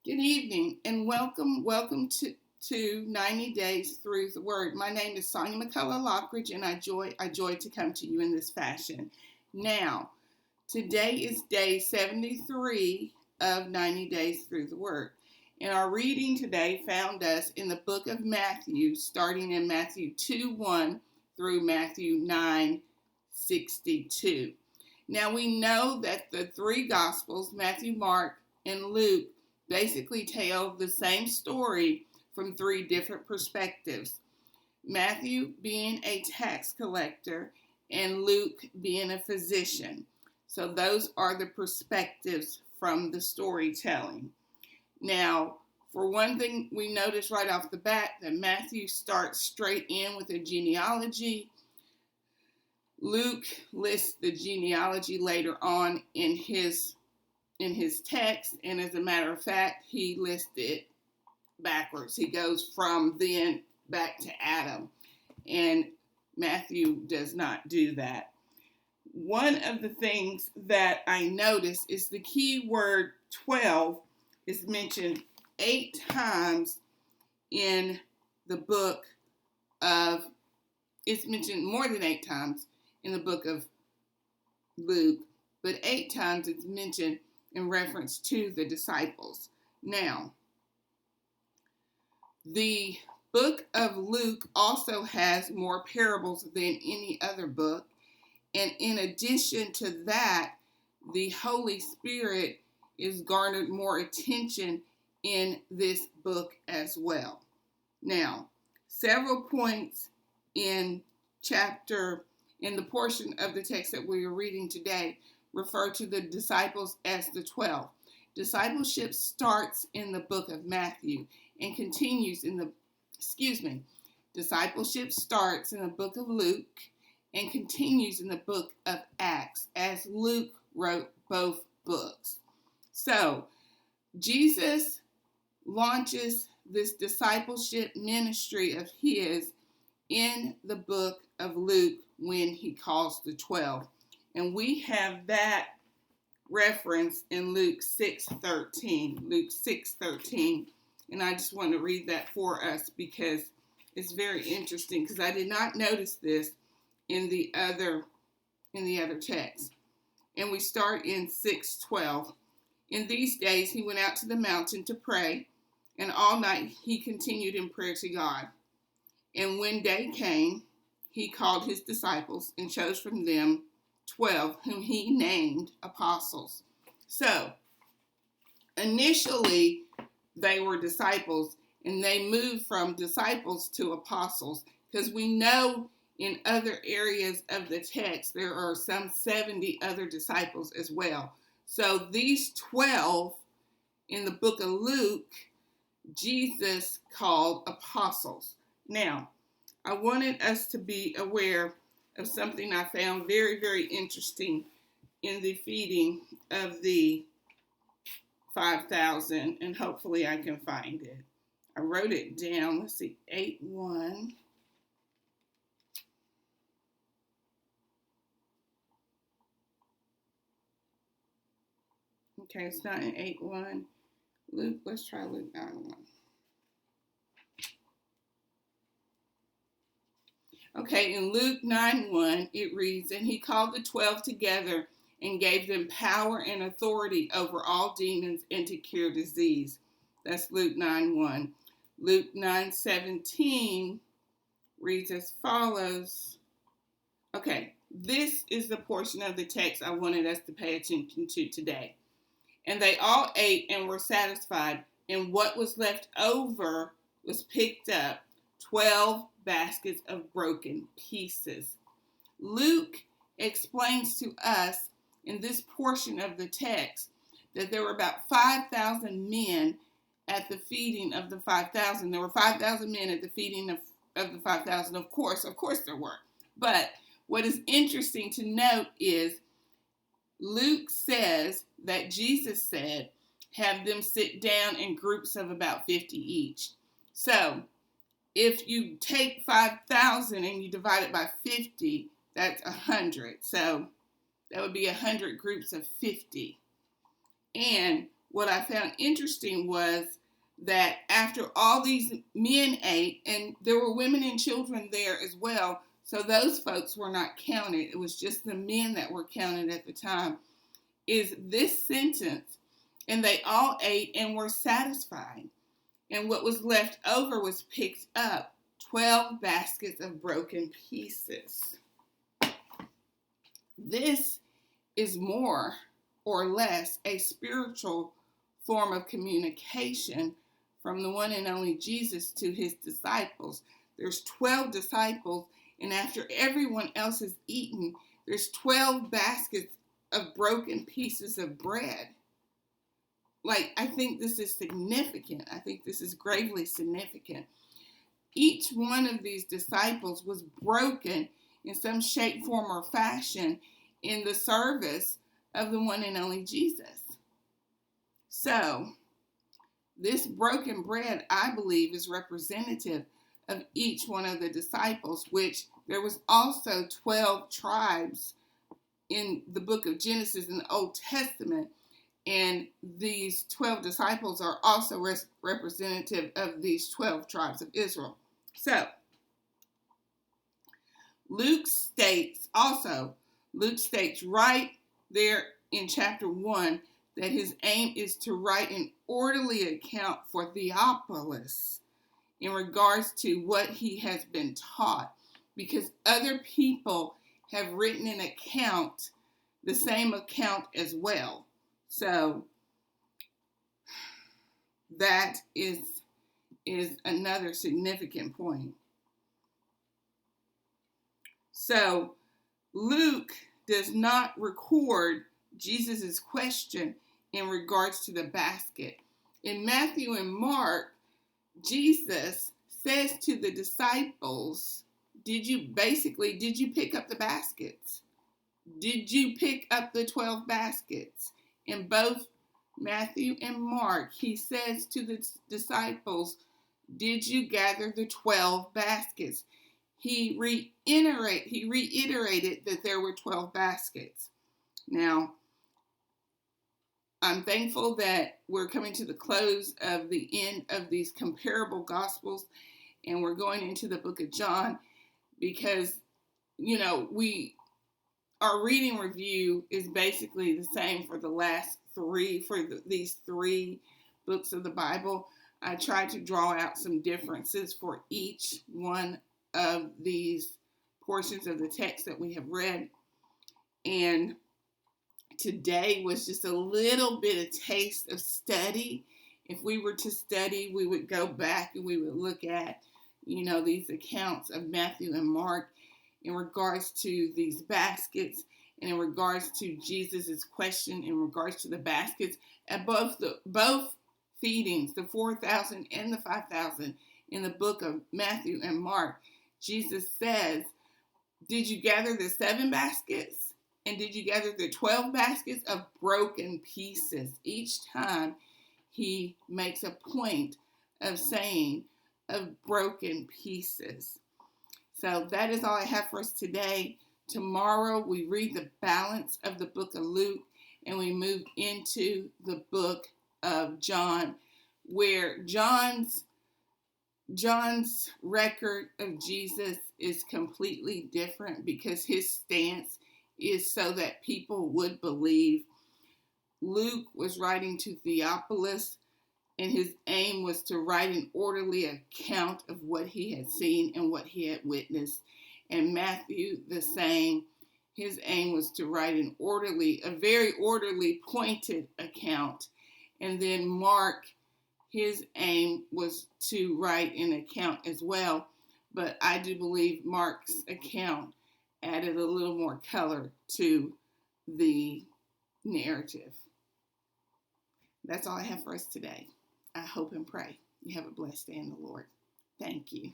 Good evening and welcome to 90 Days Through the Word. My name is Sonia McCullough Lockridge and I joy to come to you in this fashion. Now, today is day 73 of 90 Days Through the Word. And our reading today found us in the book of Matthew, starting in Matthew 2:1 through Matthew 9:62. Now we know that the three Gospels, Matthew, Mark, and Luke, basically tell the same story from three different perspectives. Matthew being a tax collector and Luke being a physician. So those are the perspectives from the storytelling. Now, for one thing, we notice right off the bat that Matthew starts straight in with a genealogy. Luke lists the genealogy later on in his text, and as a matter of fact, he lists it backwards. He goes from then back to Adam, and Matthew does not do that. One of the things that I notice is the key word 12 is mentioned 8 times in the book of, it's mentioned more than 8 times in the book of Luke, but 8 times it's mentioned in reference to the disciples. Now, the book of Luke also has more parables than any other book. And in addition to that, the Holy Spirit is garnered more attention in this book as well. Now, several points in the portion of the text that we are reading today refer to the disciples as the 12. Discipleship starts in the book of Matthew and continues discipleship starts in the book of Luke and continues in the book of Acts, as Luke wrote both books. So, Jesus launches this discipleship ministry of his in the book of Luke when he calls the 12. And we have that reference in Luke 6:13. Luke 6:13. And I just want to read that for us because it's very interesting, because I did not notice this in the other text. And we start in 6:12. In these days he went out to the mountain to pray, and all night he continued in prayer to God. And when day came, he called his disciples and chose from them 12, whom he named apostles. So, initially, they were disciples, and they moved from disciples to apostles, because we know in other areas of the text, there are some 70 other disciples as well. So, these 12 in the book of Luke, Jesus called apostles. Now, I wanted us to be aware of something I found very, very interesting in the feeding of the 5,000, and hopefully I can find it. I wrote it down. Let's see, 8:1. Okay, it's not in 8:1. Luke, let's try Luke 9:1. Okay, in Luke 9:1, it reads, and he called the 12 together and gave them power and authority over all demons and to cure disease. That's Luke 9:1. Luke 9:17 reads as follows. Okay, this is the portion of the text I wanted us to pay attention to today. And they all ate and were satisfied, and what was left over was picked up, 12 baskets of broken pieces. Luke explains to us in this portion of the text that there were about 5,000 men at the feeding of the 5,000. There were 5,000 men at the feeding of the 5,000. Of course there were. But what is interesting to note is Luke says that Jesus said, have them sit down in groups of about 50 each. So, if you take 5,000 and you divide it by 50, that's 100. So that would be 100 groups of 50. And what I found interesting was that after all these men ate, and there were women and children there as well, so those folks were not counted. It was just the men that were counted at the time, is this sentence, and they all ate and were satisfied. And what was left over was picked up, 12 baskets of broken pieces. This is more or less a spiritual form of communication from the one and only Jesus to his disciples. There's 12 disciples, and after everyone else has eaten, there's 12 baskets of broken pieces of bread. I think this is significant. I think this is gravely significant. Each one of these disciples was broken in some shape, form, or fashion in the service of the one and only Jesus. So, this broken bread, I believe, is representative of each one of the disciples, which there was also 12 tribes in the book of Genesis in the Old Testament, and these 12 disciples are also representative of these 12 tribes of Israel. So, Luke states right there in chapter 1 that his aim is to write an orderly account for Theophilus in regards to what he has been taught, because other people have written an account, the same account as well. So that is another significant point. So Luke does not record Jesus' question in regards to the basket. In Matthew and Mark, Jesus says to the disciples, did you pick up the baskets? Did you pick up the 12 baskets? In both Matthew and Mark, he says to the disciples, did you gather the 12 baskets? He reiterated that there were 12 baskets. Now, I'm thankful that we're coming to the close of the end of these comparable gospels, and we're going into the book of John, because, our reading review is basically the same for the last these three books of the Bible. I tried to draw out some differences for each one of these portions of the text that we have read. And today was just a little bit of taste of study. If we were to study, we would go back and we would look at, these accounts of Matthew and Mark in regards to these baskets, and in regards to Jesus' question in regards to the baskets at both feedings, the 4,000 and the 5,000 in the book of Matthew and Mark. Jesus says, did you gather the 7 baskets? And did you gather the 12 baskets of broken pieces? Each time he makes a point of saying of broken pieces. So that is all I have for us today. Tomorrow we read the balance of the book of Luke, and we move into the book of John, where John's record of Jesus is completely different, because his stance is so that people would believe. Luke was writing to Theophilus, and his aim was to write an orderly account of what he had seen and what he had witnessed. And Matthew, the same. His aim was to write a very orderly, pointed account. And then Mark, his aim was to write an account as well. But I do believe Mark's account added a little more color to the narrative. That's all I have for us today. I hope and pray you have a blessed day in the Lord. Thank you.